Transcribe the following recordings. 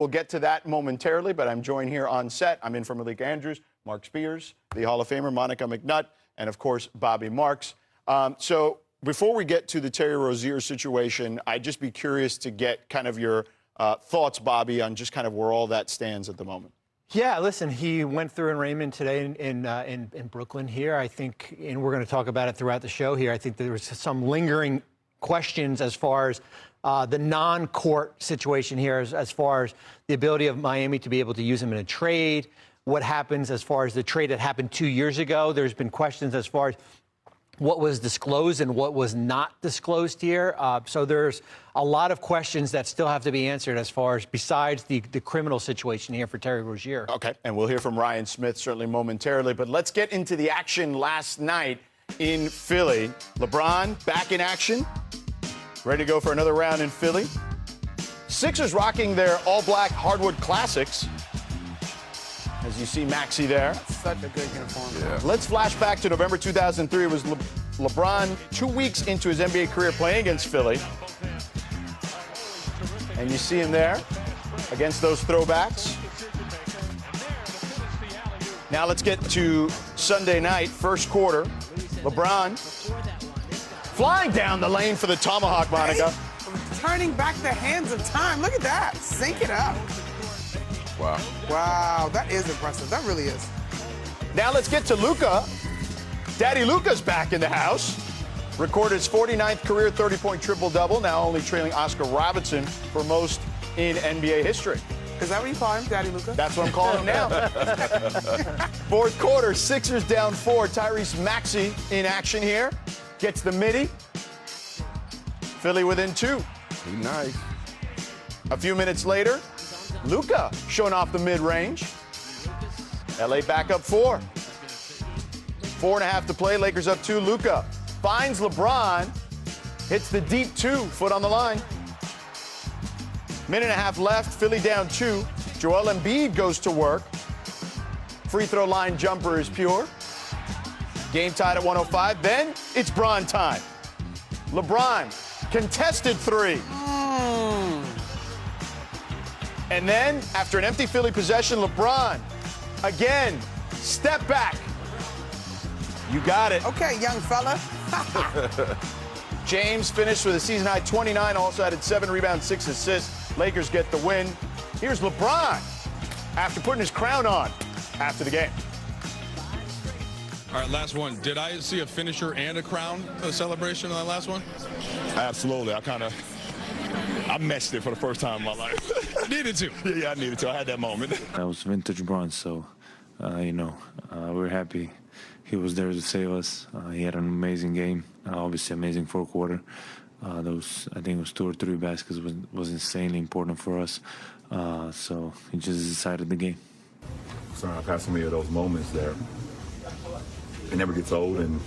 We'll get to that momentarily, but I'm joined here on set. I'm in for Malik Andrews, Mark Spears, the Hall of Famer, Monica McNutt, and, of course, Bobby Marks. So before we get to the Terry Rozier situation, I'd just be curious to get kind of your thoughts, Bobby, on just kind of where all that stands at the moment. Yeah, listen, he went through in Raymond today in Brooklyn here. I think, and we're going to talk about it throughout the show here, I think there was some lingering questions as far as the non-court situation here, as far as the ability of Miami to be able to use him in a trade. What happens as far as the trade that happened 2 years ago? There's been questions as far as what was disclosed and what was not disclosed here. So there's a lot of questions that still have to be answered as far as besides the criminal situation here for Terry Rozier. Okay, and we'll hear from Ryan Smith certainly momentarily, but let's get into the action last night in Philly. LeBron back in action, ready to go for another round in Philly. Sixers rocking their all-black hardwood classics. As you see Maxey there. Such a good uniform. Yeah. Let's flash back to November 2003. It was LeBron 2 weeks into his NBA career playing against Philly. And you see him there against those throwbacks. Now let's get to Sunday night, first quarter. LeBron flying down the lane for the tomahawk, Monica. Turning back the hands of time. Look at that. Sync it up. Wow. Wow, that is impressive. That really is. Now let's get to Luka. Daddy Luka's back in the house. Recorded his 49th career 30-point triple-double, now only trailing Oscar Robertson for most in NBA history. Is that what you call him, Daddy Luka? That's what I'm calling him now. Fourth quarter, Sixers down 4. Tyrese Maxey in action here. Gets the midi. Philly within 2. He nice. A few minutes later, Luka showing off the mid-range. LA back up 4. 4.5 to play. Lakers up 2. Luka finds LeBron. Hits the deep 2. Foot on the line. Minute and a half left. Philly down 2. Joel Embiid goes to work. Free throw line jumper is pure. Game tied at 105. Then it's Bron time. LeBron, contested 3. And then, after an empty Philly possession, LeBron, again, step back. You got it. Okay, young fella. James finished with a season-high 29, also added 7 rebounds, 6 assists. Lakers get the win. Here's LeBron after putting his crown on after the game. All right, last one. Did I see a finisher and a crown celebration on that last one? Absolutely. I messed it for the first time in my life. Needed to. Yeah, I needed to. I had that moment. That was vintage bronze, so, we're happy he was there to save us. He had an amazing game, obviously amazing fourth quarter. I think it was 2 or 3 baskets was insanely important for us. So he just decided the game. So I've had so many of those moments there. It never gets old, and,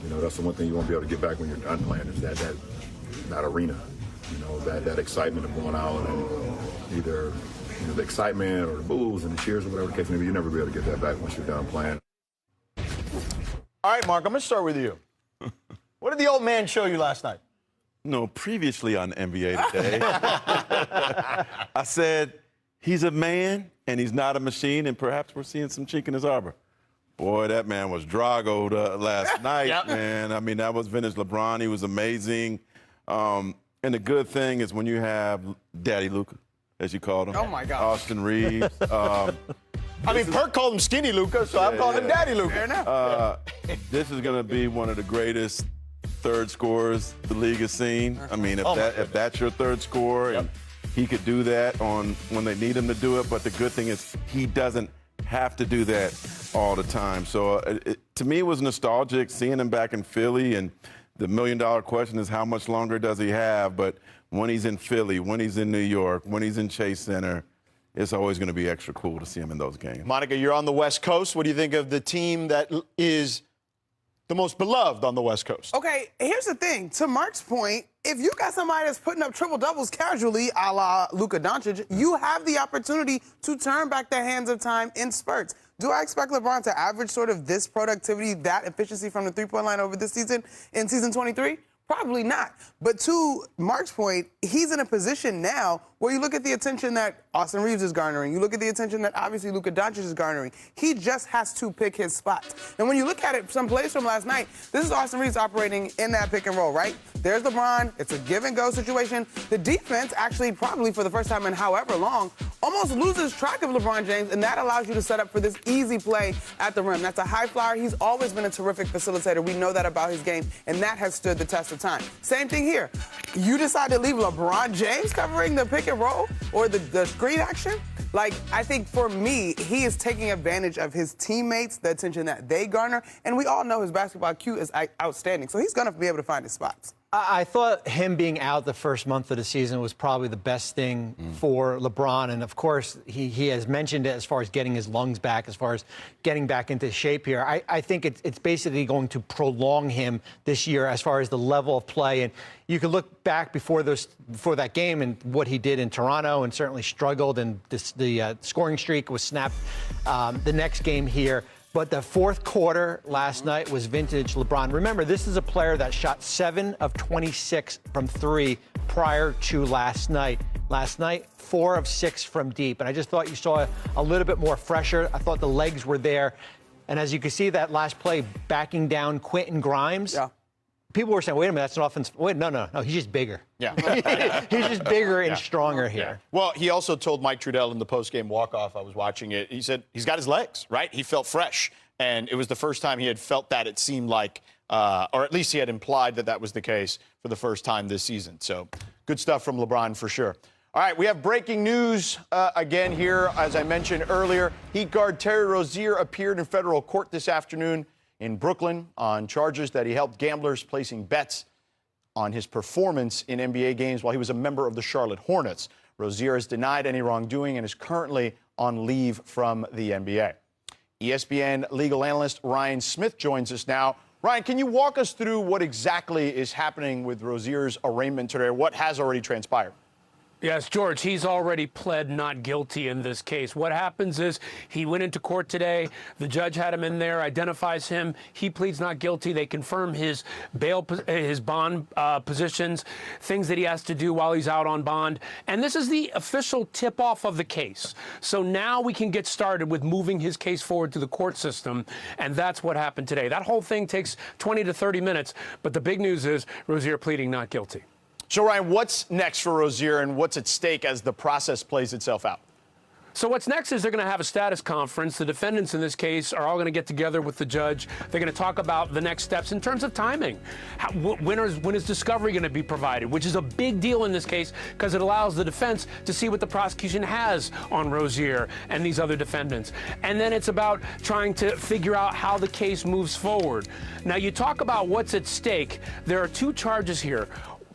that's the one thing you won't be able to get back when you're done playing is that arena. That excitement of going out and either the excitement or the boos and the cheers or whatever the case may be, you'll never be able to get that back once you're done playing. All right, Mark, I'm going to start with you. What did the old man show you last night? No, previously on NBA Today, I said he's a man and he's not a machine, and perhaps we're seeing some chink in his arbor. Boy, that man was Drago'd last night, Yep. man. I mean, that was vintage LeBron. He was amazing. And the good thing is when you have Daddy Luka, as you called him. Oh, my gosh. Austin Reeves. Perk called him Skinny Luka, so I'm calling him Daddy Luka. Fair enough. This is going to be one of the greatest third scorers the league has seen. I mean, if that's your third scorer, and he could do that when they need him to do it. But the good thing is he doesn't have to do that all the time. So to me, it was nostalgic seeing him back in Philly, and the million-dollar question is how much longer does he have? But when he's in Philly, when he's in New York, when he's in Chase Center, it's always going to be extra cool to see him in those games. Monica, you're on the West Coast. What do you think of the team that is the most beloved on the West Coast? Okay, here's the thing. To Mark's point, if you got somebody that's putting up triple-doubles casually, a la Luka Doncic, you have the opportunity to turn back the hands of time in spurts. Do I expect LeBron to average sort of this productivity, that efficiency from the three-point line over this season in season 23? Probably not. But to Mark's point, he's in a position now Well, you look at the attention that Austin Reeves is garnering. You look at the attention that obviously Luka Doncic is garnering. He just has to pick his spots. And when you look at it, some plays from last night, this is Austin Reeves operating in that pick and roll, right? There's LeBron. It's a give-and-go situation. The defense actually probably for the first time in however long almost loses track of LeBron James, and that allows you to set up for this easy play at the rim. That's a high flyer. He's always been a terrific facilitator. We know that about his game, and that has stood the test of time. Same thing here. You decide to leave LeBron James covering the pick and roll or the screen action? Like, I think for me, he is taking advantage of his teammates, the attention that they garner, and we all know his basketball IQ is outstanding, so he's going to be able to find his spots. I thought him being out the first month of the season was probably the best thing for LeBron. And, of course, he has mentioned it as far as getting his lungs back, as far as getting back into shape here. I think it's basically going to prolong him this year as far as the level of play. And you can look back before that game and what he did in Toronto and certainly struggled. And the scoring streak was snapped the next game here. But the fourth quarter last night was vintage LeBron. Remember, this is a player that shot 7 of 26 from 3 prior to last night. Last night, 4 of 6 from deep. And I just thought you saw a little bit more fresher. I thought the legs were there. And as you can see, that last play, backing down Quentin Grimes. Yeah. People were saying, wait a minute, that's an offense. Wait, no, he's just bigger. Yeah. He's just bigger and stronger here. Yeah. Well, he also told Mike Trudell in the postgame walk-off, I was watching it, he said he's got his legs, right? He felt fresh. And it was the first time he had felt that, it seemed like, or at least he had implied that was the case for the first time this season. So good stuff from LeBron for sure. All right, we have breaking news again here. As I mentioned earlier, Heat guard Terry Rozier appeared in federal court this afternoon in Brooklyn on charges that he helped gamblers placing bets on his performance in NBA games while he was a member of the Charlotte Hornets. Rozier has denied any wrongdoing and is currently on leave from the NBA. ESPN legal analyst Ryan Smith joins us now. Ryan, can you walk us through what exactly is happening with Rozier's arraignment today, or what has already transpired? Yes, George, he's already pled not guilty in this case. What happens is he went into court today. The judge had him in there, identifies him. He pleads not guilty. They confirm his bail, his bond positions, things that he has to do while he's out on bond. And this is the official tip-off of the case. So now we can get started with moving his case forward to the court system. And that's what happened today. That whole thing takes 20 to 30 minutes. But the big news is Rozier pleading not guilty. So, Ryan, what's next for Rozier and what's at stake as the process plays itself out? So what's next is they're going to have a status conference. The defendants in this case are all going to get together with the judge. They're going to talk about the next steps in terms of timing. When is discovery going to be provided, which is a big deal in this case because it allows the defense to see what the prosecution has on Rozier and these other defendants. And then it's about trying to figure out how the case moves forward. Now, you talk about what's at stake. There are 2 charges here.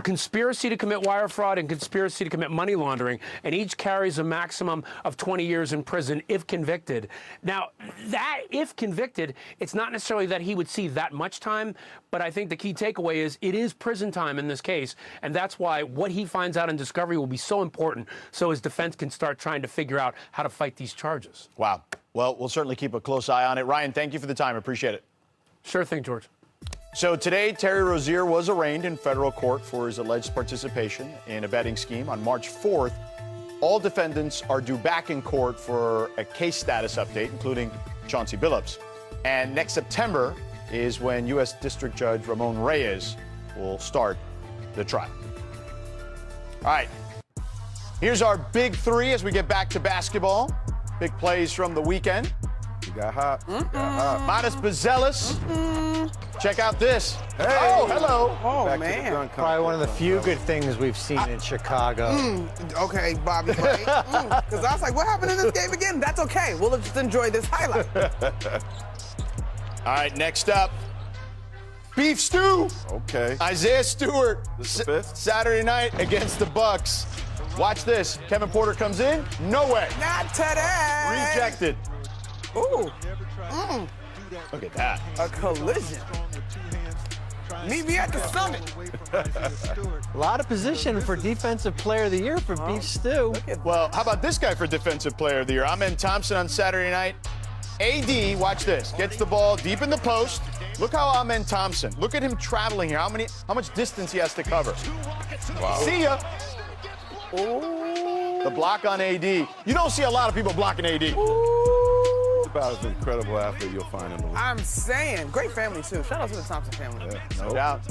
Conspiracy to commit wire fraud and conspiracy to commit money laundering, and each carries a maximum of 20 years in prison if convicted. Now, that if convicted, it's not necessarily that he would see that much time, but I think the key takeaway is it is prison time in this case, and that's why what he finds out in discovery will be so important so his defense can start trying to figure out how to fight these charges. Wow. Well, we'll certainly keep a close eye on it. Ryan, thank you for the time. Appreciate it. Sure thing, George. So today, Terry Rozier was arraigned in federal court for his alleged participation in a betting scheme on March 4th. All defendants are due back in court for a case status update, including Chauncey Billups. And next September is when U.S. District Judge Ramon Reyes will start the trial. All right, here's our big 3 as we get back to basketball. Big plays from the weekend. You got hot. Matas Buzelis. Check out this. Hey. Oh, hello. Oh, Back man. Probably one of the few good things we've seen in Chicago. Okay, Bobby. Because I was like, what happened in this game again? That's okay. We'll just enjoy this highlight. All right, next up, beef stew. Okay. Isaiah Stewart, This the 5th? Saturday night against the Bucks. Watch this. Kevin Porter comes in. No way. Not today. Rejected. Ooh. Look at that. A collision. Meet me at the summit. A lot of position for Defensive Player of the Year for Beef Stew. Well, how about this guy for Defensive Player of the Year? Amen Thompson on Saturday night. AD, watch this, gets the ball deep in the post. Look how Amen Thompson, look at him traveling here. How much distance he has to cover. Wow. See ya. Ooh. The block on AD. You don't see a lot of people blocking AD. He's about as incredible athlete you'll find in the league. I'm saying, great family too. Shout out to the Thompson family. Yeah, No doubt.